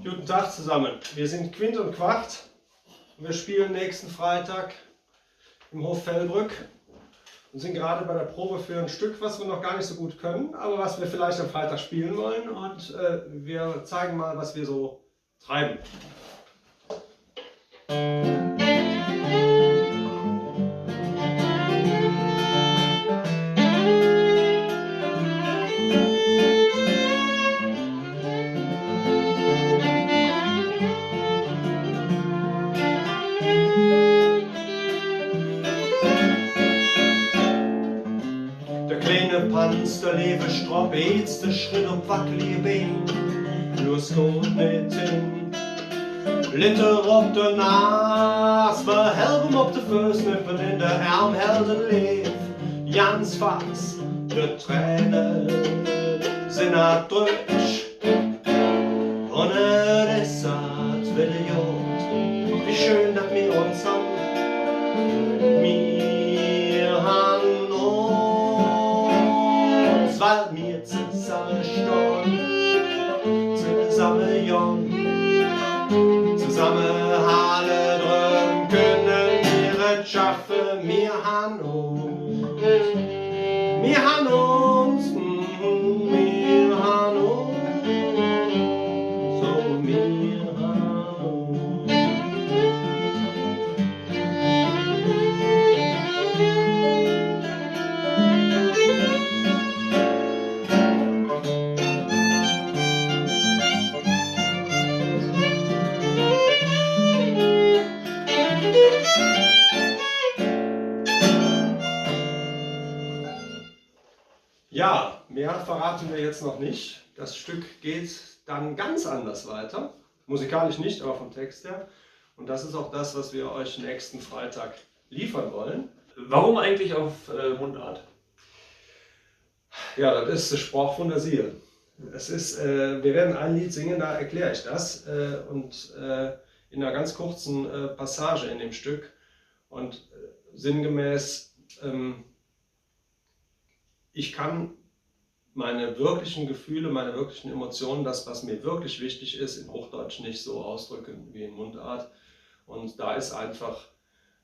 Guten Tag zusammen. Wir sind Quint und Quart. Wir spielen nächsten Freitag im Hof Fellbrück und sind gerade bei der Probe für ein Stück, was wir noch gar nicht so gut können, aber was wir vielleicht am Freitag spielen wollen. Und wir zeigen mal, was wir so treiben. Der kleine Panz, der lieve Strop, jetzt der Schritt op wackelige Been. Los geht nicht hin. Linter op de naas, we helpen op de vuurknuppen in de arm helden leef. Jans Fass, de Tränen sind erdrückt. Und es hat wieder Jod, wie schön, dass wir uns haben. Wir haben uns, weil wir zusammen stehen, zusammen jung. Zusammen alle drum können wir es schaffen. Wir haben uns, wir haben uns, wir haben uns, so wir haben uns. Ja, mehr verraten wir jetzt noch nicht. Das Stück geht dann ganz anders weiter. Musikalisch nicht, aber vom Text her. Und das ist auch das, was wir euch nächsten Freitag liefern wollen. Warum eigentlich auf Mundart? Ja, das ist der Sprach von der Seele. Es ist, wir werden ein Lied singen, da erkläre ich das. In einer ganz kurzen Passage in dem Stück. Und sinngemäß, ich kann meine wirklichen Gefühle, meine wirklichen Emotionen, das, was mir wirklich wichtig ist, in Hochdeutsch nicht so ausdrücken wie in Mundart. Und da ist einfach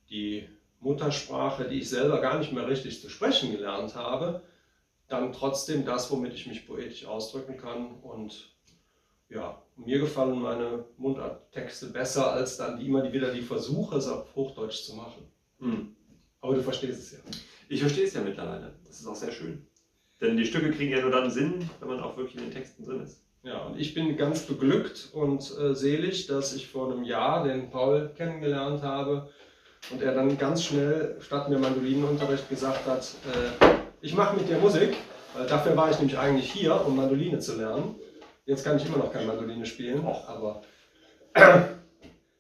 die Muttersprache, die ich selber gar nicht mehr richtig zu sprechen gelernt habe, dann trotzdem das, womit ich mich poetisch ausdrücken kann. Und ja, mir gefallen meine Mundarttexte besser als dann wieder die Versuche, es auf Hochdeutsch zu machen. Hm. Aber du verstehst es ja. Ich verstehe es ja mittlerweile. Das ist auch sehr schön. Denn die Stücke kriegen ja nur dann Sinn, wenn man auch wirklich in den Texten drin ist. Ja, und ich bin ganz beglückt und selig, dass ich vor einem Jahr den Paul kennengelernt habe und er dann ganz schnell, statt mir Mandolinenunterricht, gesagt hat, ich mache mit dir Musik, weil dafür war ich nämlich eigentlich hier, um Mandoline zu lernen. Jetzt kann ich immer noch keine Mandoline spielen, aber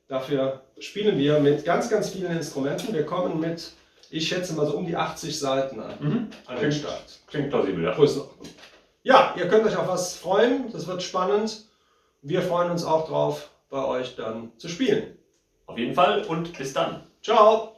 dafür spielen wir mit ganz, ganz vielen Instrumenten. Wir kommen mit, ich schätze mal so um die 80 Seiten an den Start. Klingt plausibel, ja. Größenordnung. Ja, ihr könnt euch auf was freuen, das wird spannend. Wir freuen uns auch drauf, bei euch dann zu spielen. Auf jeden Fall und bis dann. Ciao!